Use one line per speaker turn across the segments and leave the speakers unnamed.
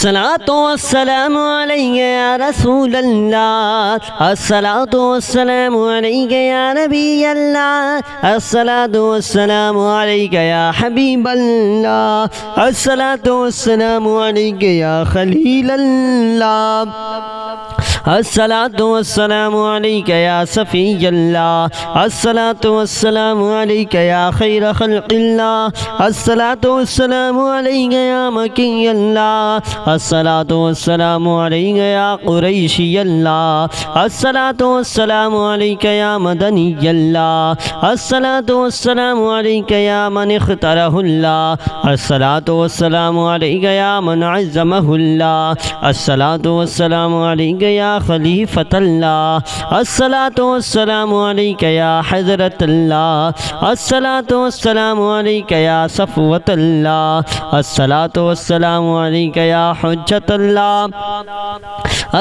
الصلاة والسلام عليك يا رسول الله، الصلاة والسلام عليك يا نبي الله، الصلاة والسلام عليك يا حبيب الله، الصلاة والسلام عليك يا خليل الله، الصلاة والسلام عليك يا صفي الله، الصلاة والسلام عليك يا خير خلق الله، الصلاة والسلام عليك يا مكي الله، الصلاة والسلام عليك يا قريشي الله، الصلاة والسلام عليك يا مدني الله، الصلاة والسلام عليك يا من اختاره الله، الصلاة والسلام عليك يا من عزمه الله، الصلاة والسلام عليك يا خليفة الله، الصلاة والسلام عليك يا حضرة الله، الصلاة والسلام عليك يا صفوة الله، الصلاة والسلام عليك يا حجة الله،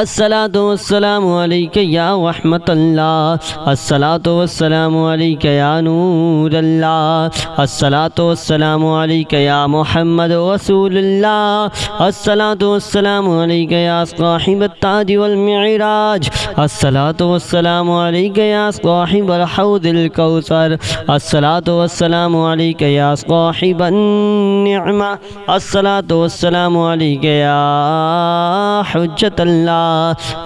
الصلاة والسلام عليك يا رحمة الله، الصلاة والسلام عليك يا نور الله، الصلاة والسلام عليك يا محمد رسول الله، الصلاة والسلام عليك يا صاحب التاج والمعراج، الصلاة والسلام عليك يا صاحب الحوض الكوثر، الصلاة والسلام عليك يا صاحب النعمة، الصلاة والسلام عليك يا حجة الله،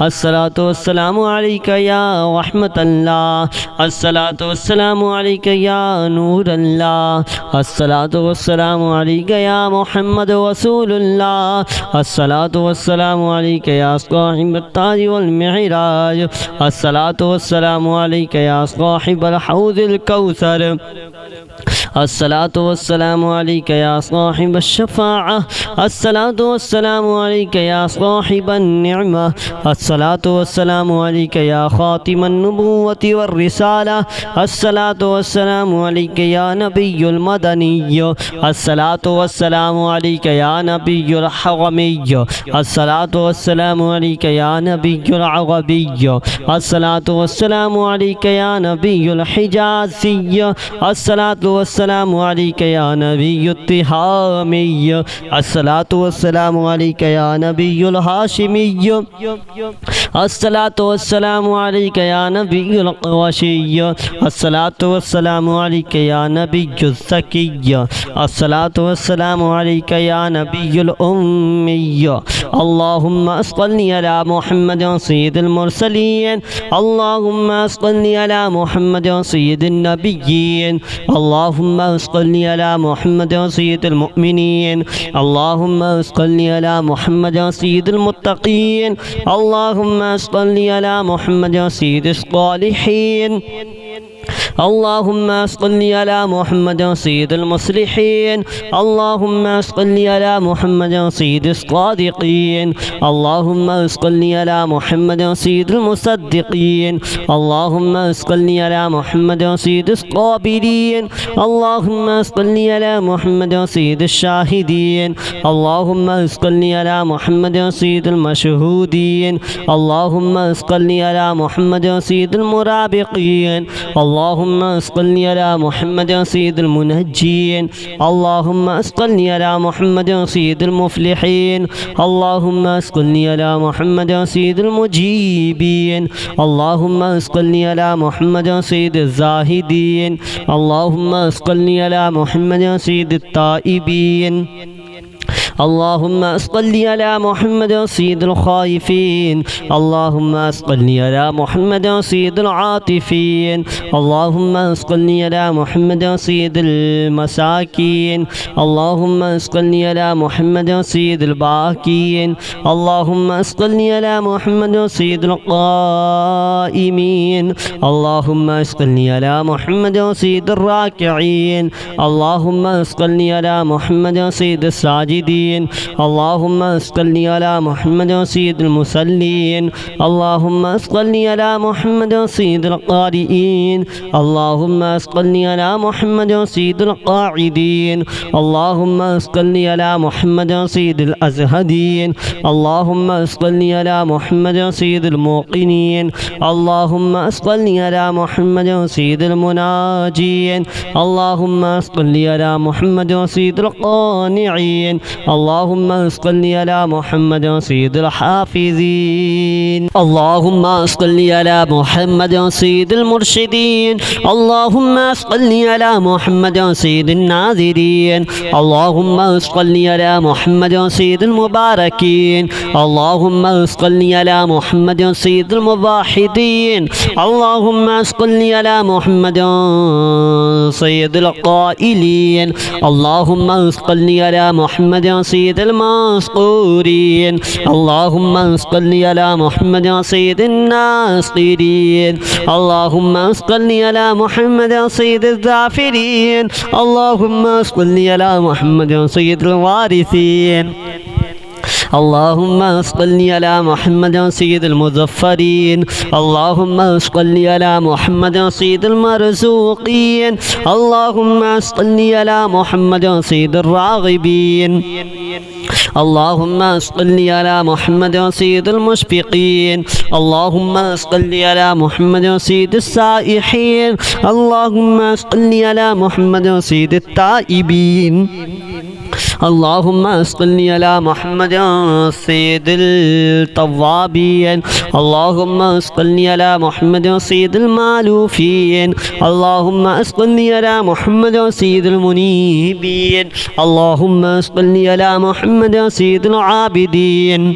الصلاة والسلام عليك يا رحمة الله، الصلاة والسلام عليك يا نور الله، الصلاة والسلام عليك يا محمد رسول الله، الصلاة والسلام عليك يا صاحب التاج والمعراج، الصلاة والسلام عليك يا صاحب الحوض الكوثر، الصلاة والسلام عليك يا صاحب الشفاعة، الصلاة والسلام عليك يا صاحب النعمة، الصلاة والسلام عليك يا خاتم النبوة والرسالة، الصلاة والسلام عليك يا نبي المدني، الصلاة والسلام عليك يا نبي الحرمي، الصلاة والسلام عليك يا نبي العربي، الصلاة والسلام عليك يا نبي الحجازي، الصلاة والسلام عليك يا نبي التهامي، الصلاة والسلام عليك يا نبي الهاشمي، الصلاة والسلام عليك يا نبي القرشي، الصلاة والسلام عليك يا نبي الزكي، الصلاة والسلام عليك يا نبي الأمي، اللهم صل على محمد سيد المرسلين، اللهم صل على محمد سيد النبيين، اللهم صل على محمد سيد المؤمنين، اللهم صل على محمد سيد المتقين، اللهم صل على محمد سيد الصالحين، اللهم صل على محمد سيد المصلحين، اللهم صل على محمد سيد الصادقين، اللهم صل على محمد سيد المصدقين، اللهم صل على محمد سيد الصابرين، اللهم صل على محمد سيد الشاهدين، اللهم صل على محمد سيد المشهودين، اللهم صل على محمد سيد المرابقين، اللهم صل على محمد سيد المنجين، اللهم صل على محمد سيد المفلحين، اللهم صل على محمد سيد المجيبين، اللهم صل على محمد سيد الزاهدين، اللهم صل على محمد سيد التائبين، اللهم صل على محمد سيد الخائفين، اللهم صل على محمد سيد العاطفين، اللهم صل على محمد سيد المساكين، اللهم صل على محمد سيد الباكين، اللهم صل على محمد سيد القائمين، اللهم صل على محمد سيد الراكعين، اللهم صل على محمد سيد الساجدين، اللهم صل على محمد سيد المصلين، اللهم صل على محمد سيد القارئين، اللهم صل على محمد سيد القاعدين، اللهم صل على محمد سيد الأزهدين، اللهم صل على محمد سيد الموقنين، اللهم صل على محمد سيد المناجين، اللهم صل على محمد سيد القانعين، اللهم صل على محمد سيد الحافظين اللهم صل على محمد سيد المرشدين اللهم صل على محمد سيد الناظرين اللهم صل على محمد سيد المباركين اللهم صل على محمد سيد الموحدين اللهم صل على محمد سيد القائلين اللهم صل على محمد سيد المذكورين اللهم صل على محمد سيد الناصرين اللهم صل على محمد سيد الذاكرين اللهم صل على محمد سيد الوارثين اللهم صل على محمد سيد المظفرين اللهم صل على محمد سيد المرزوقين اللهم صل على محمد سيد الراغبين اللهم صل على محمد سيد المشفقين اللهم صل على محمد سيد السائحين اللهم صل على محمد سيد التائبين اللهم صل على محمد سيد التوابين اللهم صل على محمد سيد المالوفين اللهم صل على محمد سيد المنيبين اللهم صل على محمد سيد العابدين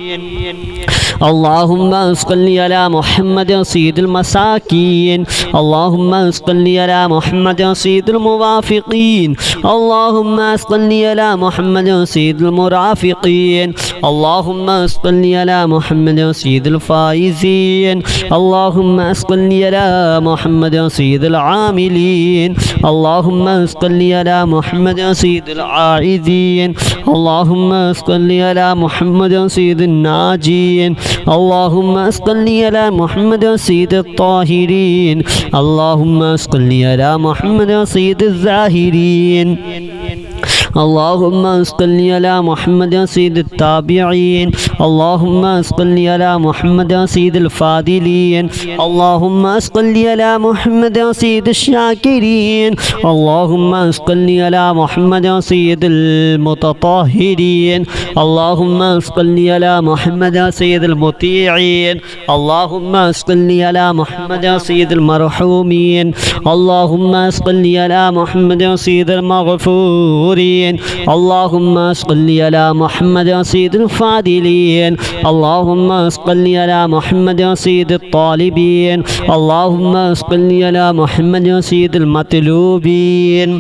اللهم صل على محمد سيد المساكين اللهم صل على محمد سيد الموافقين اللهم صل على محمد سيد المرافقين اللهم صل على محمد سيد الفائزين اللهم صل على محمد سيد العاملين اللهم صل على محمد سيد العائذين اللهم صل على محمد سيد الناجين اللهم صل على محمد سيد الطاهرين اللهم صل على محمد سيد الزاهرين اللهم صل على محمد سيد التابعين اللهم صل على محمد سيد الفاضلين اللهم صل على محمد سيد الشاكرين اللهم صل على محمد سيد المتطهرين اللهم صل على محمد سيد المطيعين اللهم صل على محمد سيد المرحومين اللهم صل على محمد سيد المغفورين اللهم صل على محمد سيد الفاضلين اللهم صل على محمد سيد الطالبين اللهم صل على محمد سيد المطلوبين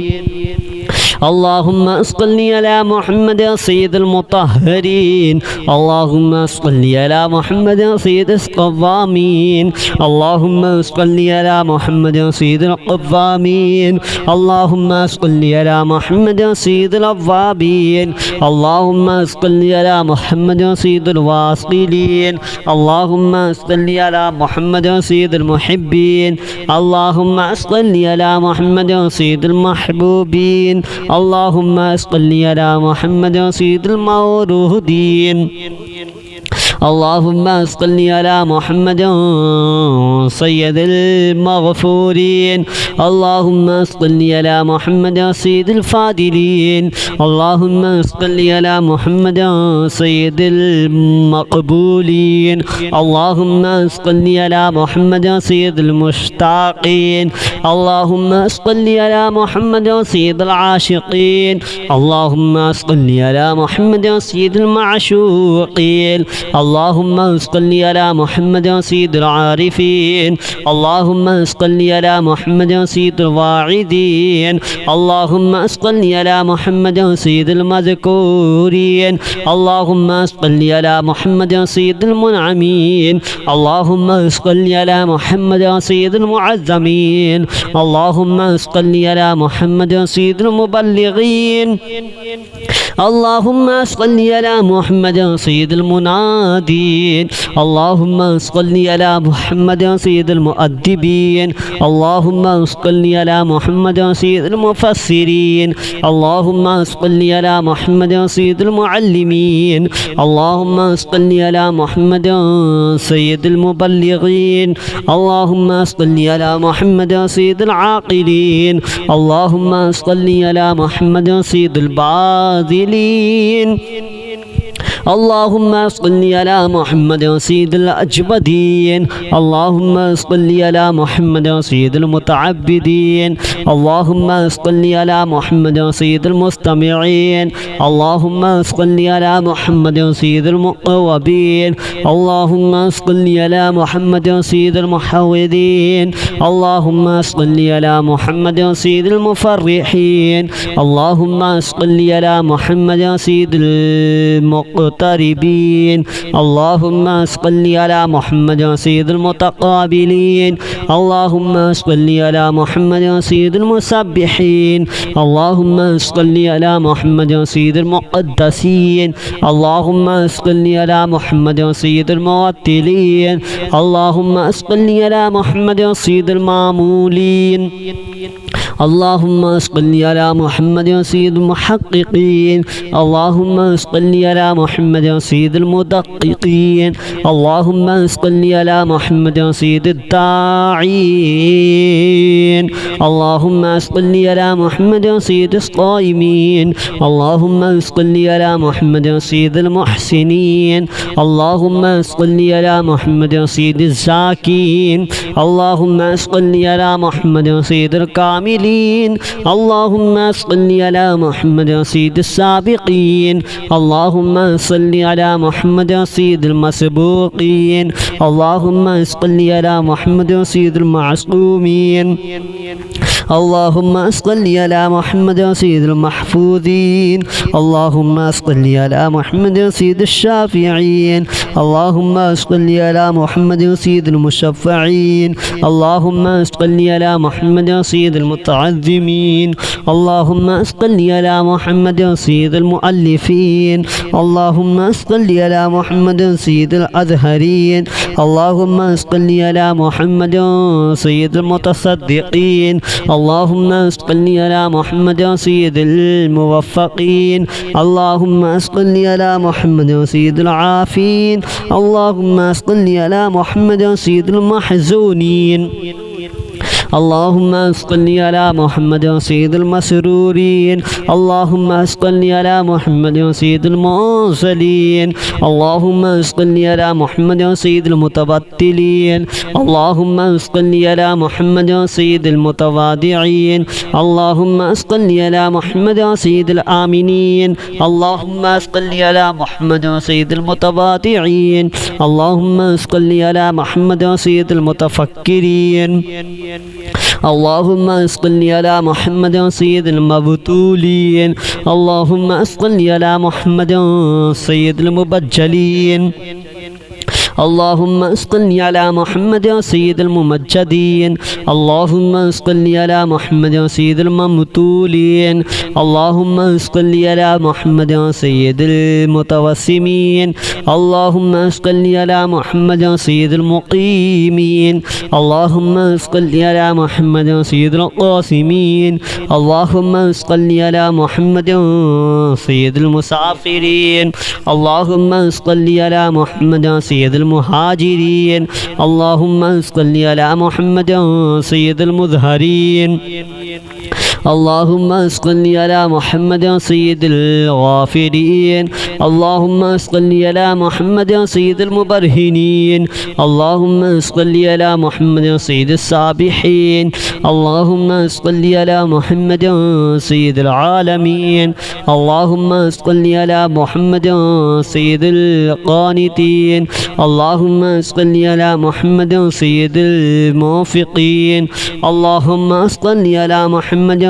اللهم صل على محمد سيد المطهرين اللهم صل على محمد سيد القوامين اللهم صل على محمد سيد القوامين اللهم صل على محمد سيد الأوابين اللهم صل على محمد سيد الواصلين اللهم صل على محمد سيد المحبين اللهم صل على محمد سيد المحبوبين اللهم صل على محمد سيد المورودين اللهم صل على محمد سيد المغفورين اللهم صل على محمد سيد الفاضلين اللهم صل على محمد سيد المقبولين اللهم صل على محمد سيد المشتاقين اللهم صل على محمد سيد العاشقين اللهم صل على محمد سيد المعشوقين اللهم صل على محمد سيد العارفين اللهم صل على محمد سيد الواعدين اللهم صل على محمد سيد المذكورين اللهم صل على محمد سيد المنعمين اللهم صل على محمد سيد المعظمين اللهم صل على محمد سيد المبلغين اللهم صل على محمد سيد المنادين العابدين اللهم صل على محمد سيد المؤدبين اللهم صل على محمد سيد المفسرين اللهم صل على محمد سيد المعلمين اللهم صل على محمد سيد المبلغين اللهم صل على محمد سيد العاقلين اللهم صل على محمد سيد الباذلين اللهم صل على محمد سيد الأجبدين اللهم صل على محمد سيد المتعبدين اللهم صل على محمد سيد المستمعين اللهم صل على محمد سيد المقوبين اللهم صل على محمد سيد المحوذين اللهم صل على محمد سيد المفرحين اللهم صل على محمد سيد المقتربين اللهم صل على محمد سيد المتقابلين اللهم صل على محمد سيد المسبحين اللهم صل على محمد سيد المقدسين اللهم صل على محمد سيد الموتلين اللهم صل على محمد سيد المامولين اللهم صل على محمد سيد المحققين اللهم صل على محمد سيد المدققين اللهم صل على محمد سيد الداعين اللهم صل على محمد سيد الصائمين اللهم صل على محمد سيد المحسنين اللهم صل على محمد سيد الزاكين اللهم صل على محمد سيد الكاملين اللهم صل على محمد سيد السابقين اللهم صل على محمد سيد المسبوقين اللهم صل على محمد سيد المعصومين اللهم صل على محمد سيد المحفوظين اللهم صل على محمد سيد الشافعين اللهم صل على محمد سيد المشفعين اللهم صل على محمد سيد المتعظمين اللهم صل على محمد سيد المؤلفين اللهم صل على محمد سيد الأزهرين اللهم صل على محمد سيد المتصدقين اللهم صل على محمد سيد الموفقين اللهم صل على محمد سيد العافين اللهم صل على محمد سيد المحزونين اللهم صل على محمد سيد المسرورين اللهم صل على محمد سيد المرسلين اللهم صل على محمد سيد المتبتلين اللهم صل على محمد سيد المتواضعين اللهم صل على محمد سيد الآمنين اللهم صل على محمد سيد المتواضعين اللهم صل على محمد سيد المتفكرين اللهم صل على محمد سيد المبتولين اللهم صل على محمد سيد المبجلين اللهم صل على محمد سيد الممجدين اللهم صل على محمد سيد الممتولين اللهم صل على محمد سيد المتوسمين اللهم صل على محمد سيد المقيمين اللهم صل على محمد سيد القاسمين اللهم صل على محمد سيد المسافرين اللهم صل على محمد سيد المهاجرين اللهم صل على محمد سيد المظهرين اللهم صل على محمد سيد الغافرين اللهم صل على محمد سيد المبرهنين اللهم صل على محمد سيد السابحين اللهم صل على محمد سيد العالمين اللهم صل على محمد سيد القانتين اللهم صل على محمد سيد الموفقين اللهم صل على محمد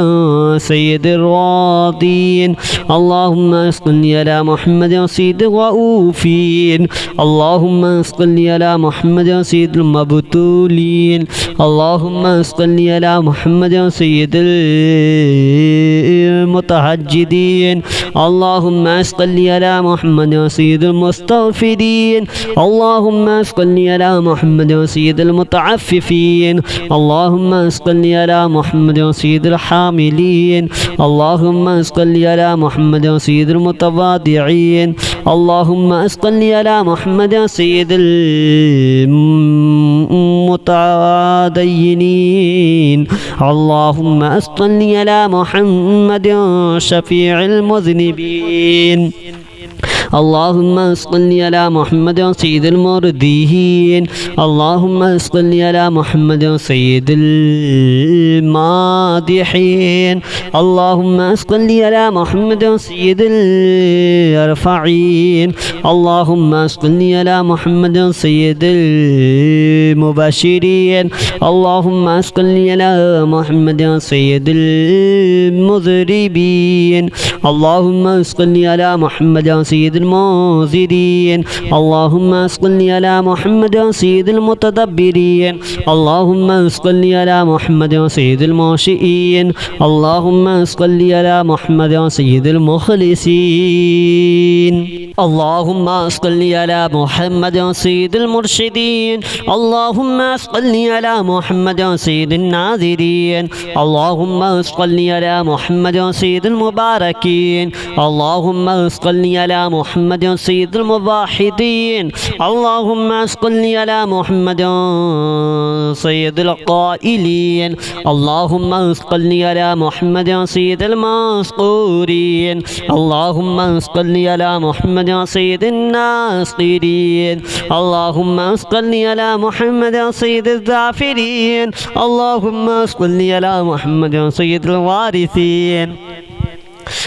سيد الراضين اللهم صل على محمد سيد الرؤوفين اللهم صل على محمد سيد المبتولين اللهم صل على محمد سيد المتهجدين اللهم صل على محمد سيد المستغفرين اللهم صل على محمد سيد المتعففين اللهم صل على محمد سيد الحاملين اللهم صل على محمد سيد المتواضعين اللهم صل على محمد سيد المتدينين اللهم صل على محمد شفيع المذنبين اللهم صل على محمد سيد المرضين اللهم صل على محمد سيد المادحين اللهم صل على محمد سيد الرفعين اللهم صل على محمد سيد المبشرين اللهم صل على محمد سيد المذنبين اللهم صل على محمد سيد المنذرين اللهم صل على محمد سيد المتدبرين اللهم صل على محمد سيد المنشئين اللهم صل على محمد سيد المخلصين اللهم صل على محمد سيد المرشدين اللهم صل على محمد سيد الناذرين اللهم صل على محمد سيد المباركين اللهم صل على محمد سيد الموحدين اللهم صل على محمد سيد القائلين اللهم صل على محمد سيد المنصورين اللهم صل على محمد سيد الناصرين اللهم صل على محمد سيد الذافرين اللهم صل على محمد سيد الوارثين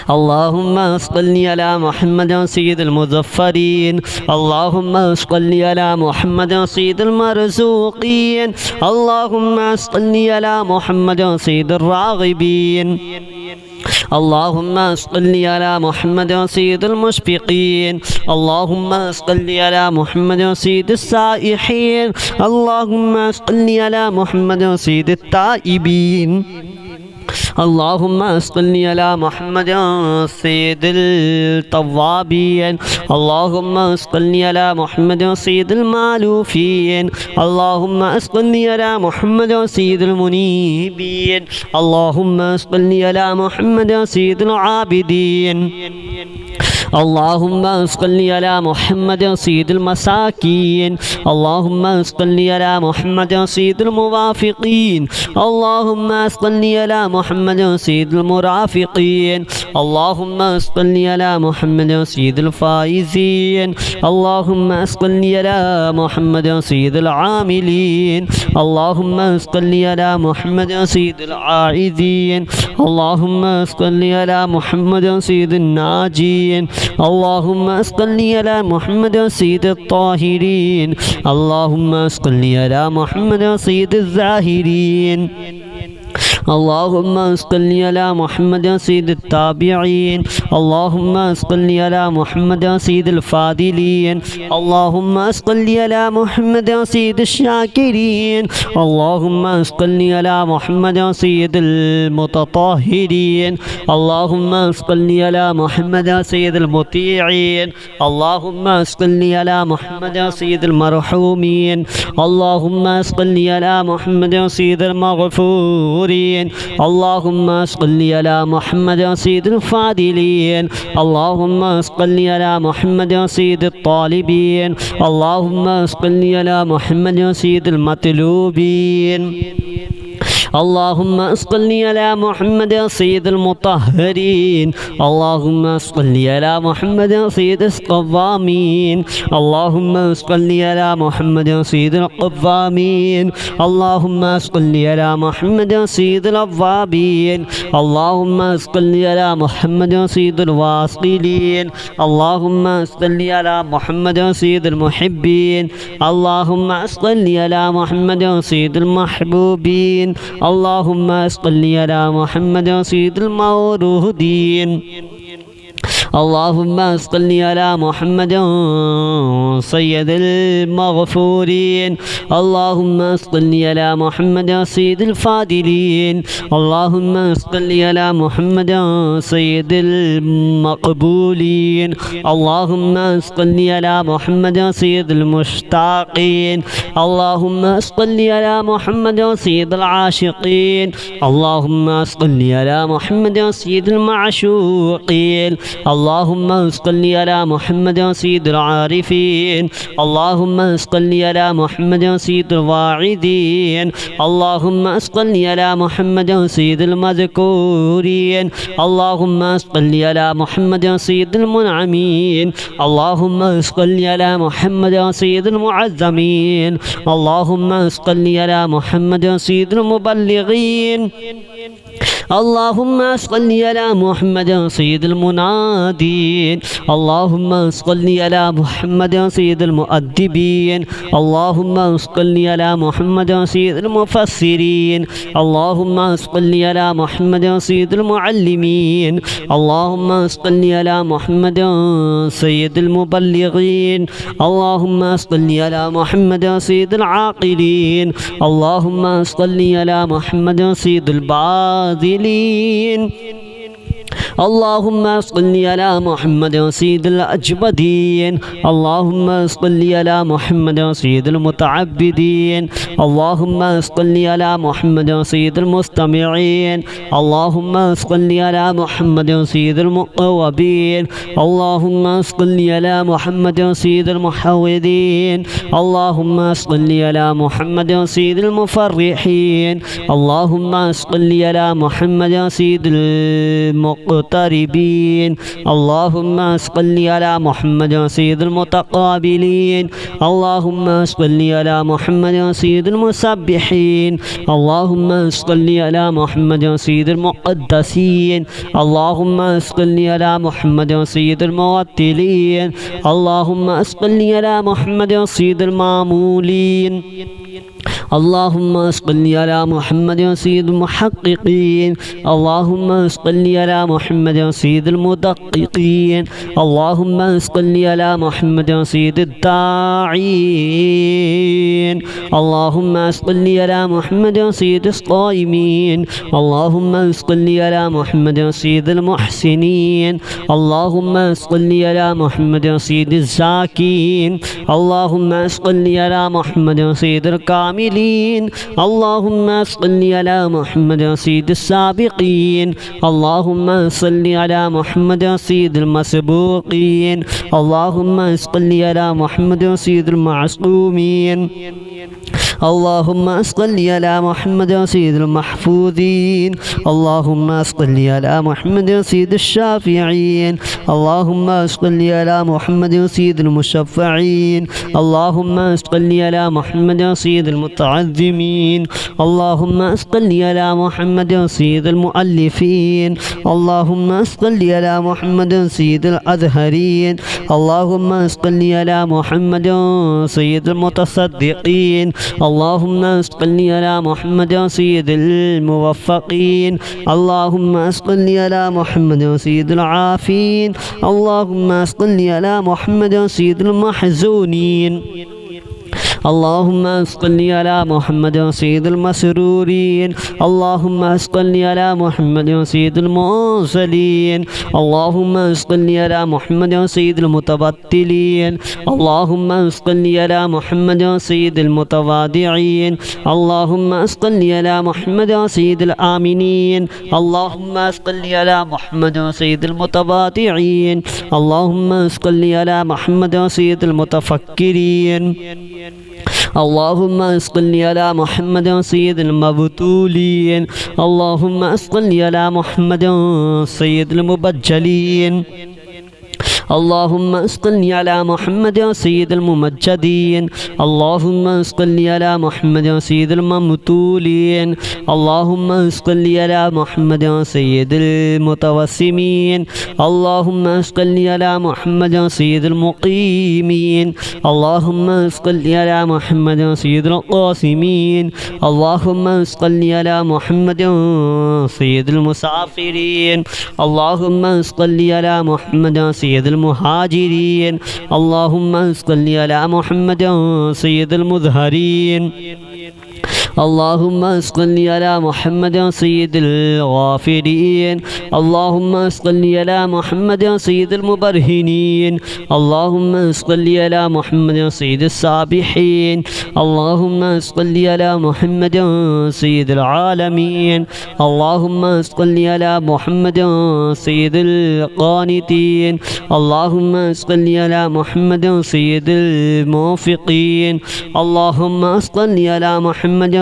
اللهم صل على محمد سيد المظفرين اللهم صل على محمد سيد المرزوقين اللهم صل على محمد سيد الراغبين اللهم صل على محمد سيد المشفقين اللهم صل على محمد سيد السائحين اللهم صل على محمد سيد التائبين اللهم صل على محمد سيد التوابين اللهم صل على محمد سيد المالوفين اللهم صل على محمد سيد المنيبين اللهم صل على محمد سيد العابدين اللهم صل على محمد سيد المساكين اللهم صل على محمد سيد الموافقين اللهم صل على محمد سيد المرافقين اللهم صل على محمد سيد الفائزين اللهم صل على محمد سيد العاملين اللهم صل على محمد سيد العائذين اللهم صل على محمد سيد الناجين اللهم صل على محمد سيد الطاهرين اللهم صل على محمد سيد الزاهرين اللهم صل على محمد سيد التابعين اللهم صل على محمد سيد الفاضلين اللهم صل على محمد سيد الشاكرين اللهم صل على محمد سيد المتطهرين اللهم صل على محمد سيد المطيعين اللهم صل على محمد سيد المرحومين اللهم صل على محمد سيد المغفورين اللهم صل على محمد سيد الفاضلين اللهم صل على محمد سيد الطالبين اللهم صل على محمد سيد المطلوبين اللهم صل على محمد سيد المطهرين اللهم صل على محمد سيد القوامين اللهم صل على محمد سيد القوامين اللهم صل على محمد سيد الأوابين اللهم صل على محمد سيد الواصلين اللهم صل على محمد سيد المحبين اللهم صل على محمد سيد المحبوبين اللهم صل على محمد سيد الموروثين اللهم صل على محمد سيد المغفورين اللهم صل على محمد سيد الفاضلين اللهم صل على محمد سيد المقبولين اللهم صل على محمد سيد المشتاقين اللهم صل على محمد سيد العاشقين اللهم صل على محمد سيد المعشوقين اللهم صل على محمد سيد العارفين اللهم صل على محمد سيد الواعدين اللهم صل على محمد سيد المذكورين اللهم صل على محمد سيد المنعمين اللهم صل على محمد سيد المعظمين اللهم صل على محمد سيد المبلغين اللهم صل على محمد سيد المنادين اللهم صل على محمد سيد المؤدبين اللهم صل على محمد سيد المفسرين اللهم صل على محمد سيد المعلمين اللهم صل على محمد سيد المبلغين اللهم صل على محمد سيد العاقلين اللهم صل على محمد سيد الباذلين اللهم صل على محمد سيد الأجبدين اللهم صل على محمد سيد المتعبدين اللهم صل على محمد سيد المستمعين اللهم صل على محمد سيد المقوبين اللهم صل على محمد سيد المحوذين اللهم صل على محمد سيد المفرحين اللهم صل على محمد سيد المقتربين اللهم صل على محمد سيد المتقابلين اللهم صل على محمد سيد المسبحين اللهم صل على محمد سيد المقدسين اللهم صل على محمد سيد الموتلين اللهم صل على محمد سيد المامولين اللهم صل على محمد سيد المحققين اللهم صل على محمد سيد المدققين اللهم صل على محمد سيد الداعين اللهم صل على محمد سيد الصائمين اللهم صل على محمد سيد المحسنين اللهم صل على محمد سيد الزاكين اللهم صل على محمد سيد الكاملين اللهم صل على محمد سيد السابقين اللهم صل على محمد سيد المسبوقين اللهم صل على محمد سيد المعصومين اللهم صل على محمد سيد المحفوظين اللهم صل على محمد سيد الشافعين اللهم صل على محمد سيد المشفعين اللهم صل على محمد سيد المتعظمين اللهم صل على محمد سيد المؤلفين اللهم صل على محمد سيد الأزهرين اللهم صل على محمد سيد المتصدقين اللهم صل على محمد سيد الموفقين اللهم صل على محمد سيد العافين اللهم صل على محمد سيد المحزونين اللهم صل على محمد سيد المسرورين اللهم صل على محمد سيد المرسلين اللهم صل على محمد سيد المتبتلين اللهم صل على محمد سيد المتواضعين اللهم صل على محمد سيد الآمنين اللهم صل على محمد سيد المتواضعين اللهم صل على محمد سيد المتفكرين اللهم صل على محمد سيد المبتولين اللهم صل على محمد سيد المبجلين اللهم اسقني على محمد سيد الممجدين اللهم اسقني على محمد سيد الممتولين اللهم اسقني على محمد سيد المتوسمين اللهم اسقني على محمد سيد المقيمين اللهم اسقني على محمد سيد القاسمين اللهم اسقني على محمد سيد المسافرين اللهم اسقني على محمد سيد المهاجرين اللهم اسقني على محمد سيد المظهرين اللهم اسقني على محمد سيد الغافرين اللهم اسقني على محمد سيد المبرهنين اللهم اسقني على محمد سيد السابحين اللهم اسقني على محمد سيد العالمين اللهم اسقني على محمد سيد القانتين اللهم اسقني على محمد سيد الموفقين اللهم اسقني على محمد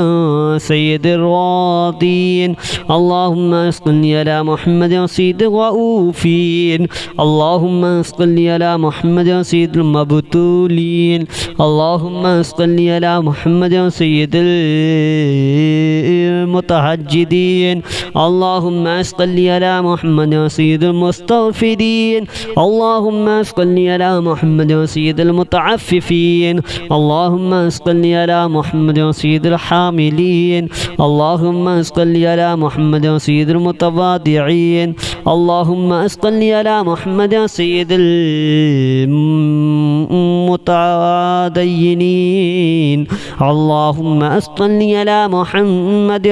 سيد الراضين اللهم اسقني على محمد سيد الرؤوفين اللهم اسقني على محمد سيد المبتولين اللهم اسقني على محمد سيد المتهجدين اللهم اسقني على محمد سيد المستغفرين اللهم اسقني على محمد سيد المتعففين اللهم اسقني على محمد سيد الحاملين اللهم اسقني على محمد سيد المتواضعين اللهم اسقني على محمد سيد المتدينين اللهم اسقني على محمد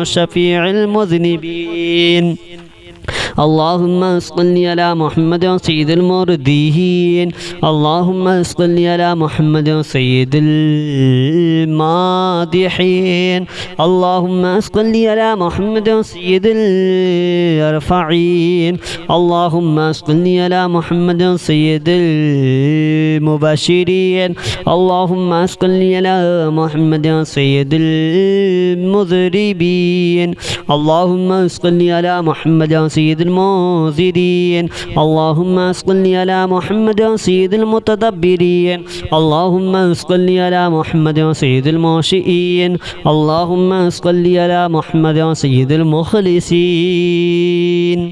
شفيع المذنبين اللهم اسقني على محمد سيد المردين اللهم اسقني على محمد سيد المادحين اللهم اسقني على محمد سيد الرفعين اللهم اسقني على محمد سيد المبشرين اللهم اسقني على محمد سيد المذنبين اللهم اسقني على محمد سيد المنذرين اللهم اسقني على محمد سيد المتدبرين اللهم اسقني على محمد سيد المنشئين اللهم اسقني على محمد سيد المخلصين.